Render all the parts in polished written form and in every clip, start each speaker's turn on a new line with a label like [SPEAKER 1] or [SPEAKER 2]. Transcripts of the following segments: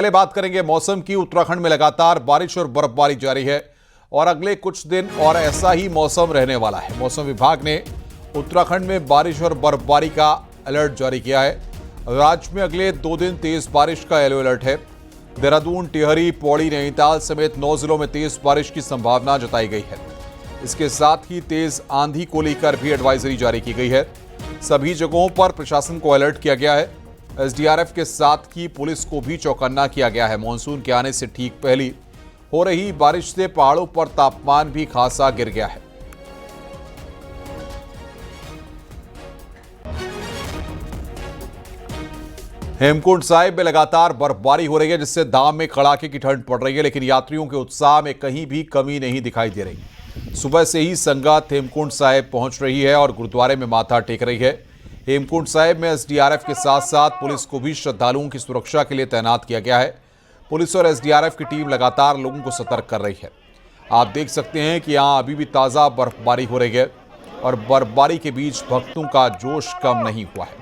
[SPEAKER 1] पहले बात करेंगे मौसम की। उत्तराखंड में लगातार बारिश और बर्फबारी जारी है और अगले कुछ दिन और ऐसा ही मौसम रहने वाला है। मौसम विभाग ने उत्तराखंड में बारिश और बर्फबारी का अलर्ट जारी किया है। राज्य में अगले 2 दिन तेज बारिश का येलो अलर्ट है। देहरादून, टिहरी, पौड़ी, नैनीताल समेत 9 जिलों में तेज बारिश की संभावना जताई गई है। इसके साथ ही तेज आंधी को लेकर भी एडवाइजरी जारी की गई है। सभी जगहों पर प्रशासन को अलर्ट किया गया है। एसडीआरएफ के साथ ही पुलिस को भी चौकन्ना किया गया है। मानसून के आने से ठीक पहले हो रही बारिश से पहाड़ों पर तापमान भी खासा गिर गया है। हेमकुंड साहिब में लगातार बर्फबारी हो रही है, जिससे धाम में कड़ाके की ठंड पड़ रही है, लेकिन यात्रियों के उत्साह में कहीं भी कमी नहीं दिखाई दे रही। सुबह से ही संगत हेमकुंड साहिब पहुंच रही है और गुरुद्वारे में माथा टेक रही है। हेमकुंड साहिब में एसडीआरएफ के साथ साथ पुलिस को भी श्रद्धालुओं की सुरक्षा के लिए तैनात किया गया है। पुलिस और एसडीआरएफ की टीम लगातार लोगों को सतर्क कर रही है। आप देख सकते हैं कि यहाँ अभी भी ताज़ा बर्फबारी हो रही है और बर्फबारी के बीच भक्तों का जोश कम नहीं हुआ है।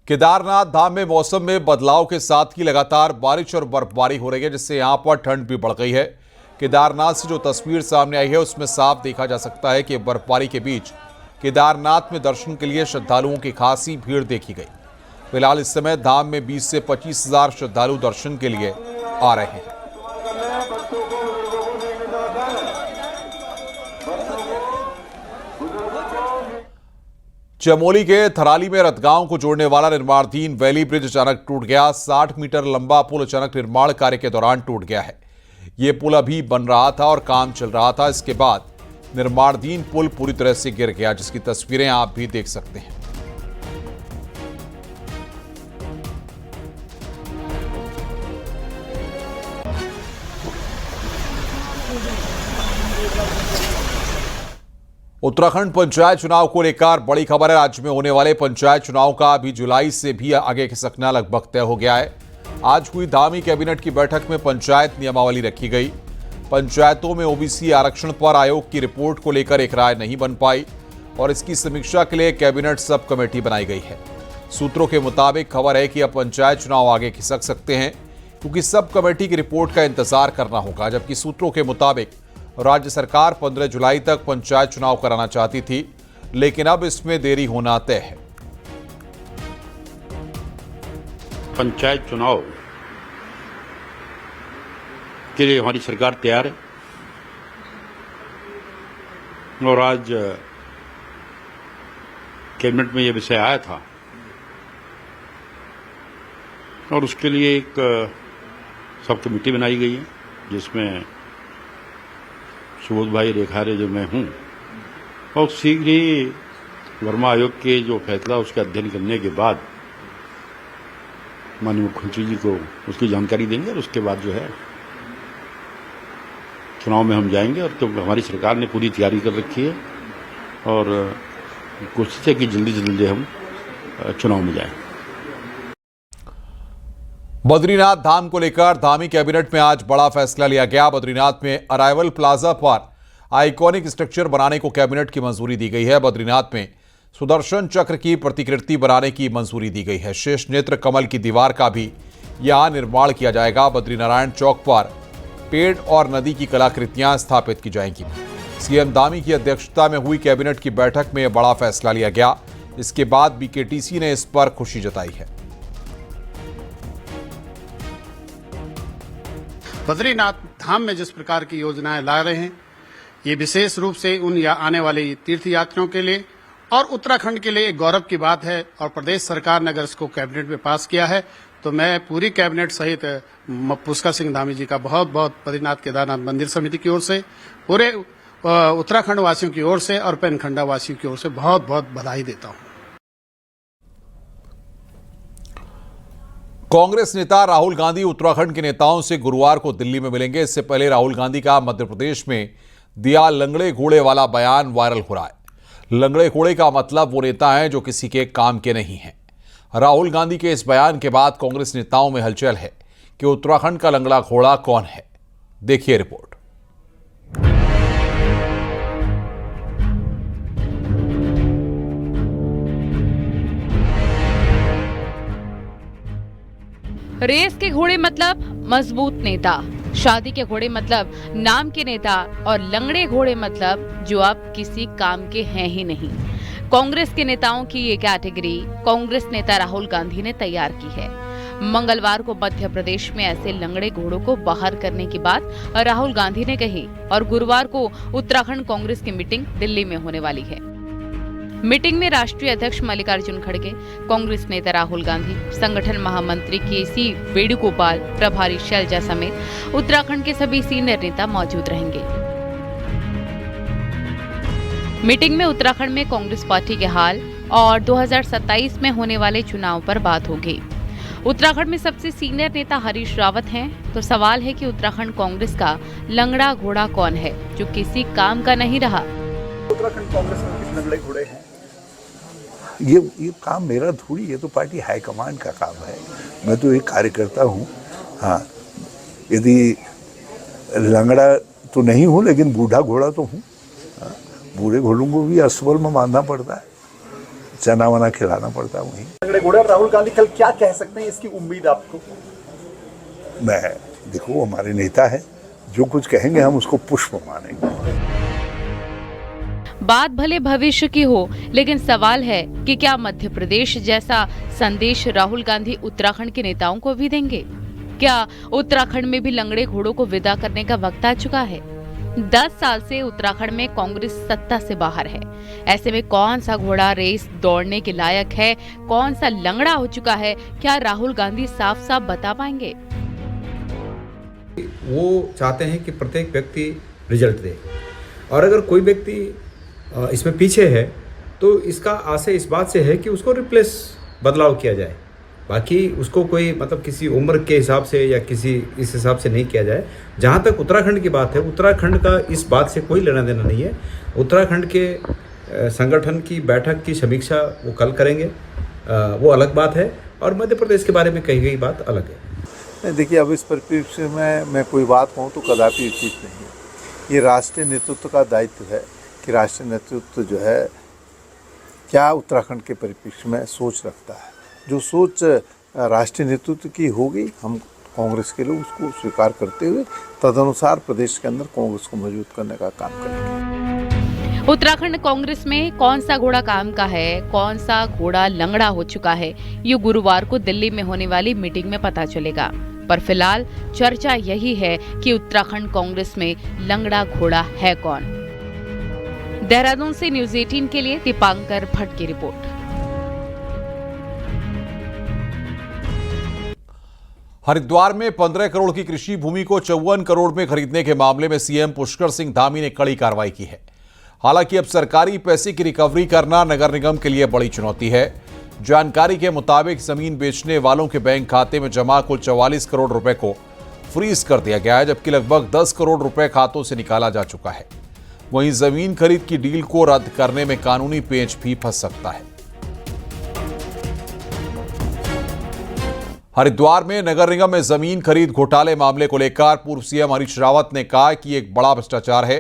[SPEAKER 1] केदारनाथ धाम में मौसम में बदलाव के साथ ही लगातार बारिश और बर्फबारी हो रही है, जिससे यहां पर ठंड भी बढ़ गई है। केदारनाथ से जो तस्वीर सामने आई है उसमें साफ देखा जा सकता है कि बर्फबारी के बीच केदारनाथ में दर्शन के लिए श्रद्धालुओं की खासी भीड़ देखी गई। फिलहाल इस समय धाम में 20 से 25 हजार श्रद्धालु दर्शन के लिए आ रहे हैं। चमोली के थराली में रतगांव को जोड़ने वाला निर्माणाधीन वैली ब्रिज अचानक टूट गया। 60 मीटर लंबा पुल अचानक निर्माण कार्य के दौरान टूट गया है। यह पुल अभी बन रहा था और काम चल रहा था। इसके बाद निर्माणाधीन पुल पूरी तरह से गिर गया, जिसकी तस्वीरें आप भी देख सकते हैं। उत्तराखंड पंचायत चुनाव को लेकर बड़ी खबर है। राज्य में होने वाले पंचायत चुनाव का अभी जुलाई से भी आगे खिसकना लगभग तय हो गया है। आज हुई धामी कैबिनेट की बैठक में पंचायत नियमावली रखी गई। पंचायतों में ओबीसी आरक्षण पर आयोग की रिपोर्ट को लेकर एक राय नहीं बन पाई और इसकी समीक्षा के लिए कैबिनेट सब कमेटी बनाई गई है। सूत्रों के मुताबिक खबर है कि अब पंचायत चुनाव आगे खिसक सकते हैं, क्योंकि सब कमेटी की रिपोर्ट का इंतजार करना होगा। जबकि सूत्रों के मुताबिक राज्य सरकार 15 जुलाई तक पंचायत चुनाव कराना चाहती थी, लेकिन अब इसमें देरी होना तय है।
[SPEAKER 2] पंचायत चुनाव के लिए हमारी सरकार तैयार है और आज कैबिनेट में यह विषय आया था और उसके लिए एक सब कमेटी बनाई गई है, जिसमें सुबोध भाई रेखारे जो मैं हूं, और शीघ्र ही वर्मा आयोग के जो फैसला उसका अध्ययन करने के बाद माननीय मुख्यमंत्री जी को उसकी जानकारी देंगे और उसके बाद जो है चुनाव में हम जाएंगे। और क्योंकि हमारी सरकार ने पूरी तैयारी कर रखी है और कोशिश है कि जल्दी से जल्दी हम चुनाव में जाएं।
[SPEAKER 1] बद्रीनाथ धाम को लेकर धामी कैबिनेट में आज बड़ा फैसला लिया गया। बद्रीनाथ में अराइवल प्लाजा पर आइकॉनिक स्ट्रक्चर बनाने को कैबिनेट की मंजूरी दी गई है। बद्रीनाथ में सुदर्शन चक्र की प्रतिकृति बनाने की मंजूरी दी गई है। शेष नेत्र कमल की दीवार का भी यहां निर्माण किया जाएगा। बद्रीनारायण चौक पर पेड़ और नदी की कलाकृतियां स्थापित की जाएंगी। सीएम धामी की अध्यक्षता में हुई कैबिनेट की बैठक में बड़ा फैसला लिया गया। इसके बाद बीकेटीसी ने इस पर खुशी जताई है।
[SPEAKER 3] बद्रीनाथ धाम में जिस प्रकार की योजनाएं ला रहे हैं, ये विशेष रूप से उन आने वाले तीर्थ यात्रियों के लिए और उत्तराखंड के लिए एक गौरव की बात है। और प्रदेश सरकार ने अगर इसको कैबिनेट में पास किया है तो मैं पूरी कैबिनेट सहित पुष्कर सिंह धामी जी का बहुत बहुत बद्रीनाथ केदारनाथ मंदिर समिति की ओर से, पूरे उत्तराखंड वासियों की ओर से और पेनखंडा वासियों की ओर से बहुत बहुत बधाई देता हूं।
[SPEAKER 1] कांग्रेस नेता राहुल गांधी उत्तराखंड के नेताओं से गुरुवार को दिल्ली में मिलेंगे। इससे पहले राहुल गांधी का मध्य प्रदेश में दिया लंगड़े घोड़े वाला बयान वायरल हो रहा है। लंगड़े घोड़े का मतलब वो नेता हैं जो किसी के काम के नहीं हैं। राहुल गांधी के इस बयान के बाद कांग्रेस नेताओं में हलचल है कि उत्तराखंड का लंगड़ा घोड़ा कौन है। देखिए रिपोर्ट।
[SPEAKER 4] रेस के घोड़े मतलब मजबूत नेता, शादी के घोड़े मतलब नाम के नेता और लंगड़े घोड़े मतलब जो अब किसी काम के हैं ही नहीं। कांग्रेस के नेताओं की ये कैटेगरी कांग्रेस नेता राहुल गांधी ने तैयार की है। मंगलवार को मध्य प्रदेश में ऐसे लंगड़े घोड़ों को बाहर करने की बात राहुल गांधी ने कही और गुरुवार को उत्तराखंड कांग्रेस की मीटिंग दिल्ली में होने वाली है। मीटिंग में राष्ट्रीय अध्यक्ष मल्लिकार्जुन खड़गे, कांग्रेस नेता राहुल गांधी, संगठन महामंत्री केसी वेणुगोपाल, प्रभारी शैलजा समेत उत्तराखंड के सभी सीनियर नेता मौजूद रहेंगे। मीटिंग में उत्तराखंड में कांग्रेस पार्टी के हाल और 2027 में होने वाले चुनाव पर बात होगी। उत्तराखंड में सबसे सीनियर नेता हरीश रावत हैं, तो सवाल है कि उत्तराखंड कांग्रेस का लंगड़ा घोड़ा कौन है जो किसी काम का नहीं रहा।
[SPEAKER 5] उत्तराखंड कांग्रेस में कितने लंगड़े घोड़े हैं? ये काम मेरा थोड़ी, ये तो पार्टी हाईकमान का काम है। मैं तो एक कार्यकर्ता हूँ। हाँ, यदि लंगड़ा तो नहीं हूँ लेकिन बूढ़ा घोड़ा तो हूँ। बूढ़े घोड़ों को भी अस्तबल में बांधना पड़ता है, चना वना खिलाना पड़ता है। वहीं
[SPEAKER 6] लंगड़े घोड़े और राहुल गांधी कल क्या कह सकते हैं, इसकी उम्मीद आपको?
[SPEAKER 5] मैं देखो, हमारे नेता है, जो कुछ कहेंगे हम उसको पुष्प मानेंगे।
[SPEAKER 4] बात भले भविष्य की हो, लेकिन सवाल है कि क्या मध्य प्रदेश जैसा संदेश राहुल गांधी उत्तराखंड के नेताओं को भी देंगे? क्या उत्तराखंड में भी लंगड़े घोड़ों को विदा करने का वक्त आ चुका है? 10 साल से उत्तराखंड में कांग्रेस सत्ता से बाहर है। ऐसे में कौन सा घोड़ा रेस दौड़ने के लायक है, कौन सा लंगड़ा हो चुका है, क्या राहुल गांधी साफ साफ बता पाएंगे?
[SPEAKER 7] वो चाहते हैं कि प्रत्येक व्यक्ति रिजल्ट दे, और अगर कोई व्यक्ति इसमें पीछे है तो इसका आशय इस बात से है कि उसको रिप्लेस बदलाव किया जाए। बाकी उसको कोई मतलब किसी उम्र के हिसाब से या किसी इस हिसाब से नहीं किया जाए। जहाँ तक उत्तराखंड की बात है, उत्तराखंड का इस बात से कोई लेना देना नहीं है। उत्तराखंड के संगठन की बैठक की समीक्षा वो कल करेंगे, वो अलग बात है, और मध्य प्रदेश के बारे में कही गई बात अलग है।
[SPEAKER 5] देखिए, अब इस परिप्रेक्ष्य में मैं कोई बात कहूँ तो कदापि उचित नहीं है। ये राष्ट्रीय नेतृत्व का दायित्व है कि राष्ट्रीय नेतृत्व जो है क्या उत्तराखंड के परिप्रेक्ष्य में सोच रखता है। जो सोच राष्ट्रीय नेतृत्व की होगी, हम कांग्रेस के लोग उसको स्वीकार करते हुए तदनुसार प्रदेश के अंदर कांग्रेस को मजबूत करने का काम करेंगे।
[SPEAKER 4] उत्तराखंड कांग्रेस में कौन सा घोड़ा काम का है, कौन सा घोड़ा लंगड़ा हो चुका है, ये गुरुवार को दिल्ली में होने वाली मीटिंग में पता चलेगा। पर फिलहाल चर्चा यही है कि उत्तराखंड कांग्रेस में लंगड़ा घोड़ा है कौन। देहरादून से न्यूज़ 18 के लिए दीपांकर भट्ट की रिपोर्ट।
[SPEAKER 1] हरिद्वार में 15 करोड़ की कृषि भूमि को 54 करोड़ में खरीदने के मामले में सीएम पुष्कर सिंह धामी ने कड़ी कार्रवाई की है। हालांकि अब सरकारी पैसे की रिकवरी करना नगर निगम के लिए बड़ी चुनौती है। जानकारी के मुताबिक जमीन बेचने वालों के बैंक खाते में जमा कुल 44 करोड़ रुपए को फ्रीज कर दिया गया है, जबकि लगभग 10 करोड़ रुपए खातों से निकाला जा चुका है। वहीं जमीन खरीद की डील को रद्द करने में कानूनी पेंच भी फंस सकता है। हरिद्वार में नगर निगम में जमीन खरीद घोटाले मामले को लेकर पूर्व सीएम हरीश रावत ने कहा कि एक बड़ा भ्रष्टाचार है।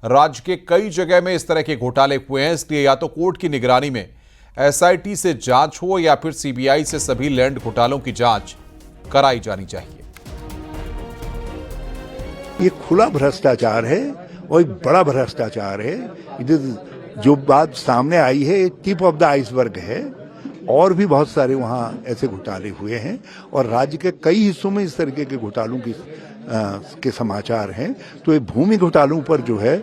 [SPEAKER 1] राज्य के कई जगह में इस तरह के घोटाले हुए हैं, इसलिए या तो कोर्ट की निगरानी में एसआईटी से जांच हो या फिर सीबीआई से सभी लैंड घोटालों की जांच कराई जानी चाहिए।
[SPEAKER 5] ये खुला भ्रष्टाचार है और एक बड़ा भ्रष्टाचार है। जो बात सामने आई है टिप ऑफ द आइसबर्ग है, और भी बहुत सारे वहाँ ऐसे घोटाले हुए हैं और राज्य के कई हिस्सों में इस तरीके के घोटालों के समाचार हैं। तो ये भूमि घोटालों पर जो है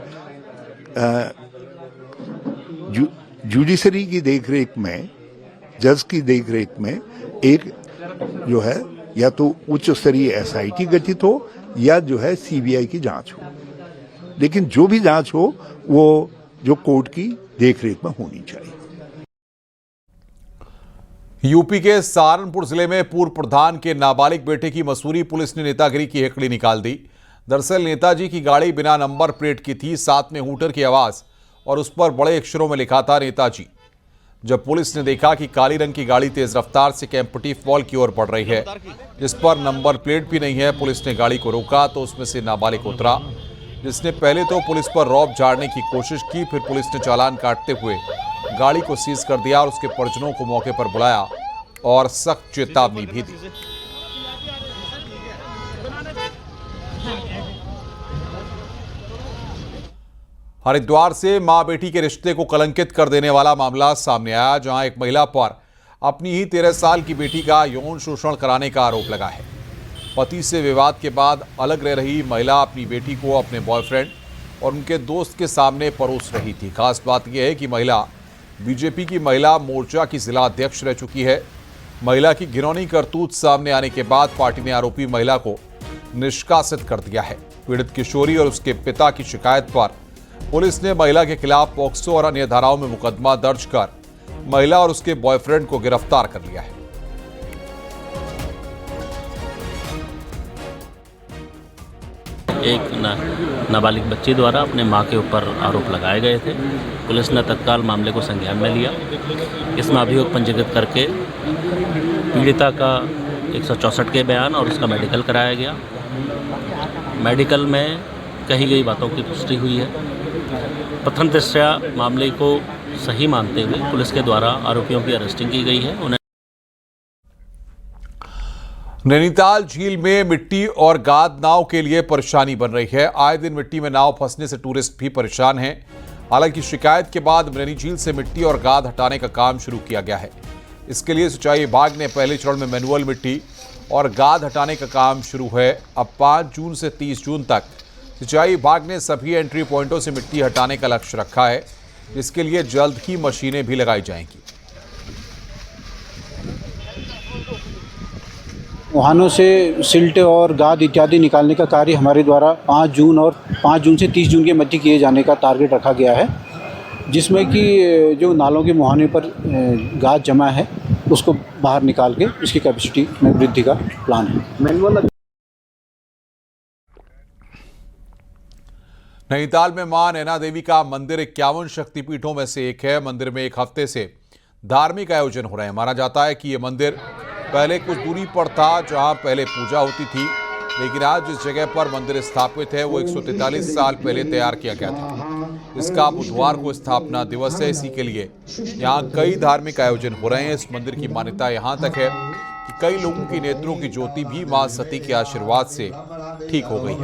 [SPEAKER 5] जुडिशरी की देखरेख में, जज की देखरेख में एक जो है या तो उच्च स्तरीय एसआईटी गठित हो या जो है सीबीआई की जांच हो, लेकिन जो भी जांच हो वो जो कोर्ट की देखरेख में होनी चाहिए।
[SPEAKER 1] यूपी के सहारनपुर जिले में पूर्व प्रधान के नाबालिग बेटे की मसूरी पुलिस ने नेतागिरी की हेकड़ी निकाल दी। दरअसल नेताजी की गाड़ी बिना नंबर प्लेट की थी, साथ में हूटर की आवाज और उस पर बड़े अक्षरों में लिखा था नेताजी। जब पुलिस ने देखा कि काली रंग की गाड़ी तेज रफ्तार से कैंपटी फॉल की ओर बढ़ रही है, जिस पर नंबर प्लेट भी नहीं है, पुलिस ने गाड़ी को रोका तो उसमें से नाबालिग उतरा, जिसने पहले तो पुलिस पर रौब झाड़ने की कोशिश की। फिर पुलिस ने चालान काटते हुए गाड़ी को सीज कर दिया और उसके परिजनों को मौके पर बुलाया और सख्त चेतावनी भी दी। हरिद्वार से मां बेटी के रिश्ते को कलंकित कर देने वाला मामला सामने आया, जहां एक महिला पर अपनी ही 13 साल की बेटी का यौन शोषण कराने का आरोप लगा है। पति से विवाद के बाद अलग रह रही महिला अपनी बेटी को अपने बॉयफ्रेंड और उनके दोस्त के सामने परोस रही थी। खास बात यह है कि महिला बीजेपी की महिला मोर्चा की जिला अध्यक्ष रह चुकी है। महिला की घिनौनी करतूत सामने आने के बाद पार्टी ने आरोपी महिला को निष्कासित कर दिया है। पीड़ित किशोरी और उसके पिता की शिकायत पर पुलिस ने महिला के खिलाफ पॉक्सो और अन्य धाराओं में मुकदमा दर्ज कर महिला और उसके बॉयफ्रेंड को गिरफ्तार कर लिया है।
[SPEAKER 8] एक नाबालिग बच्ची द्वारा अपने मां के ऊपर आरोप लगाए गए थे। पुलिस ने तत्काल मामले को संज्ञान में लिया। इसमें अभियोग पंजीकृत करके पीड़िता का 164 के बयान और उसका मेडिकल कराया गया। मेडिकल में कही गई बातों की पुष्टि हुई है। प्रथम दृष्टया मामले को सही मानते हुए पुलिस के द्वारा आरोपियों की अरेस्टिंग की गई है। उन्हें
[SPEAKER 1] नैनीताल झील में मिट्टी और गाद नाव के लिए परेशानी बन रही है। आए दिन मिट्टी में नाव फंसने से टूरिस्ट भी परेशान हैं। हालांकि शिकायत के बाद नैनी झील से मिट्टी और गाद हटाने का काम शुरू किया गया है। इसके लिए सिंचाई विभाग ने पहले चरण में मैनुअल मिट्टी और गाद हटाने का काम शुरू है। अब 5 जून से 30 जून तक सिंचाई विभाग ने सभी एंट्री पॉइंटों से मिट्टी हटाने का लक्ष्य रखा है, जिसके लिए जल्द ही मशीनें भी लगाई जाएंगी।
[SPEAKER 9] वाहनों से सिल्ट और गाद इत्यादि निकालने का कार्य हमारे द्वारा 5 जून से 30 जून के मध्य किए जाने का टारगेट रखा गया है, जिसमें कि जो नालों के मुहाने पर गाद जमा है उसको बाहर निकाल के इसकी कैपेसिटी में वृद्धि का प्लान है।
[SPEAKER 1] नैनीताल में मां नैना देवी का मंदिर 51 शक्तिपीठों में से एक है। मंदिर में एक हफ्ते से धार्मिक आयोजन हो रहे हैं। माना जाता है कि ये मंदिर पहले कुछ दूरी पर था, जहां पहले पूजा होती थी, लेकिन आज जिस जगह पर मंदिर स्थापित है वो 143 साल पहले तैयार किया गया था। इसका बुधवार को स्थापना दिवस है। इसी के लिए यहाँ कई धार्मिक आयोजन हो रहे हैं। इस मंदिर की मान्यता यहाँ तक है कि कई लोगों की नेत्रों की ज्योति भी मां सती के आशीर्वाद से ठीक हो गई है।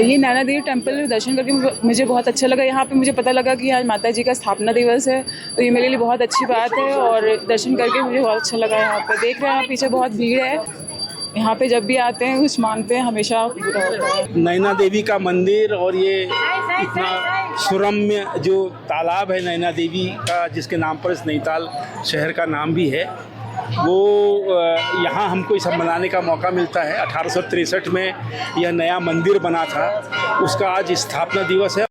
[SPEAKER 10] ये नैना देवी टेम्पल दर्शन करके मुझे बहुत अच्छा लगा। यहाँ पे मुझे पता लगा कि आज माता जी का स्थापना दिवस है, तो ये मेरे लिए बहुत अच्छी बात है और दर्शन करके मुझे बहुत अच्छा लगा। यहाँ पे देख रहे हैं पीछे बहुत भीड़ है। यहाँ पे जब भी आते हैं कुछ मांगते हैं हमेशा पूरा होता है।
[SPEAKER 11] नैना देवी का मंदिर और ये इतना सुरम्य जो तालाब है नैना देवी का, जिसके नाम पर इस नैनीताल शहर का नाम भी है, वो यहाँ हमको इसे मनाने का मौका मिलता है। 1863 में यह नया मंदिर बना था, उसका आज स्थापना दिवस है।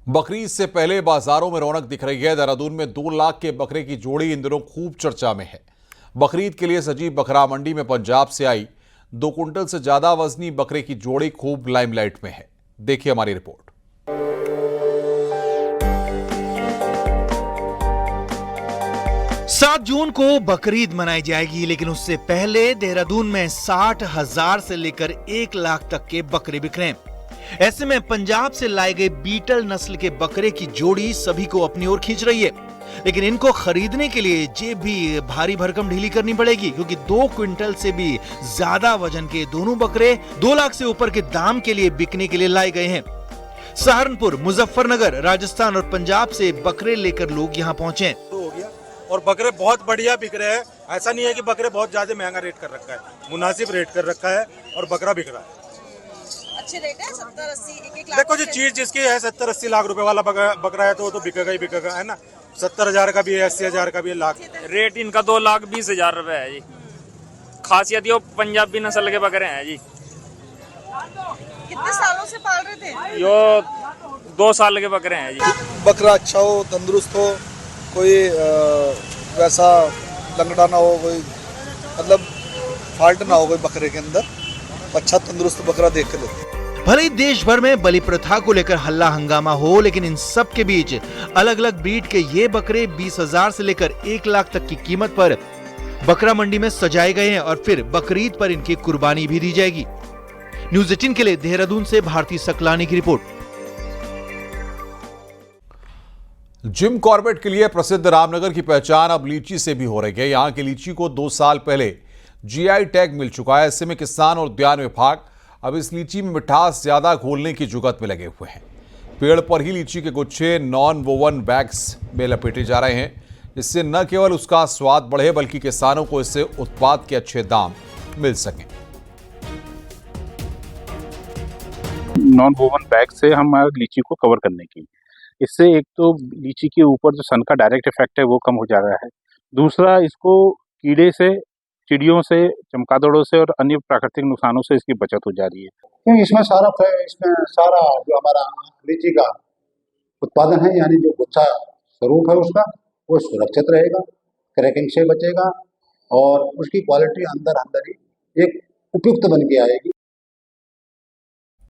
[SPEAKER 1] बकरीद से पहले बाजारों में रौनक दिख रही है। देहरादून में 2 लाख के बकरे की जोड़ी इन दिनों खूब चर्चा में है। बकरीद के लिए सजी बकरा मंडी में पंजाब से आई 2 कुंटल से ज्यादा वजनी बकरे की जोड़ी खूब लाइमलाइट में है। देखिए हमारी रिपोर्ट।
[SPEAKER 12] 7 जून को बकरीद मनाई जाएगी, लेकिन उससे पहले देहरादून में 60,000 से लेकर 1 लाख तक के बकरे बिक रहे हैं। ऐसे में पंजाब से लाए गए बीटल नस्ल के बकरे की जोड़ी सभी को अपनी ओर खींच रही है, लेकिन इनको खरीदने के लिए जेब भी भारी भरकम ढीली करनी पड़ेगी, क्योंकि 2 क्विंटल से भी ज्यादा वजन के दोनों बकरे 2 लाख से ऊपर के दाम के लिए बिकने के लिए लाए गए हैं। सहारनपुर, मुजफ्फरनगर, राजस्थान और पंजाब से बकरे लेकर लोग यहाँ पहुंचे
[SPEAKER 13] और बकरे बहुत बढ़िया बिक रहे हैं। ऐसा नहीं है कि बकरे बहुत ज्यादा महंगा रेट कर रखा है, मुनासिब रेट कर रखा है और बकरा बिक रहा है।
[SPEAKER 14] अच्छे रेट है, 70-80 एक लाख।
[SPEAKER 13] देखो जो चीज जिसकी है 70-80 लाख रुपए वाला बकरा है तो वो तो बिकेगा ही बिकेगा, है ना। 70,000 का भी है, 80,000 का भी है, लाख।
[SPEAKER 15] रेट इनका 2,20,000 रुपए है जी। खासियत ये पंजाबी नस्ल के बकरे हैं जी।
[SPEAKER 14] कितने सालों से पाल रहे थे?
[SPEAKER 15] यो 2 साल के बकरे हैं जी।
[SPEAKER 16] बकरा अच्छा हो, तंदुरुस्त हो, कोई वैसा लंगड़ा ना हो, कोई मतलब फॉल्ट ना हो कोई बकरे के अंदर, अच्छा तंदुरुस्त बकरा देख के लेते।
[SPEAKER 12] भले ही देश भर में बलि प्रथा को लेकर हल्ला हंगामा हो, लेकिन इन सब के बीच अलग अलग ब्रीड के ये बकरे 20,000 से लेकर 1 लाख तक की कीमत पर बकरा मंडी में सजाए गए हैं और फिर बकरीद पर इनकी कुर्बानी भी दी जाएगी। न्यूज़ 18 के लिए देहरादून से भारती सकलानी की रिपोर्ट।
[SPEAKER 1] जिम कॉर्बेट के लिए प्रसिद्ध रामनगर की पहचान अब लीची से भी हो रही है। यहां की लीची को 2 साल पहले जीआई टैग मिल चुका है। ऐसे में किसान और उद्यान विभाग अब इस लीची में मिठास ज्यादा घोलने की जुगत में लगे हुए हैं। पेड़ पर ही लीची के गुच्छे नॉन वोवन बैग्स में लपेटे जा रहे हैं, जिससे न केवल उसका स्वाद बढ़े बल्कि किसानों को इससे उत्पाद के अच्छे दाम मिल सकें।
[SPEAKER 17] नॉन वोवन बैग से हम लीची को कवर करने की, इससे एक तो लीची के ऊपर जो सन का डायरेक्ट इफेक्ट है वो कम हो जा रहा है। दूसरा, इसको कीड़े से, चिड़ियों से, चमगादड़ों से और अन्य प्राकृतिक नुकसानों से इसकी बचत हो जा रही है।
[SPEAKER 9] क्योंकि इसमें सारा जो हमारा लीची का उत्पादन है, यानी जो गुच्छा स्वरूप है उसका, वो सुरक्षित रहेगा, क्रैकिंग से बचेगा और उसकी क्वालिटी अंदर ही एक उपयुक्त बन के आएगी।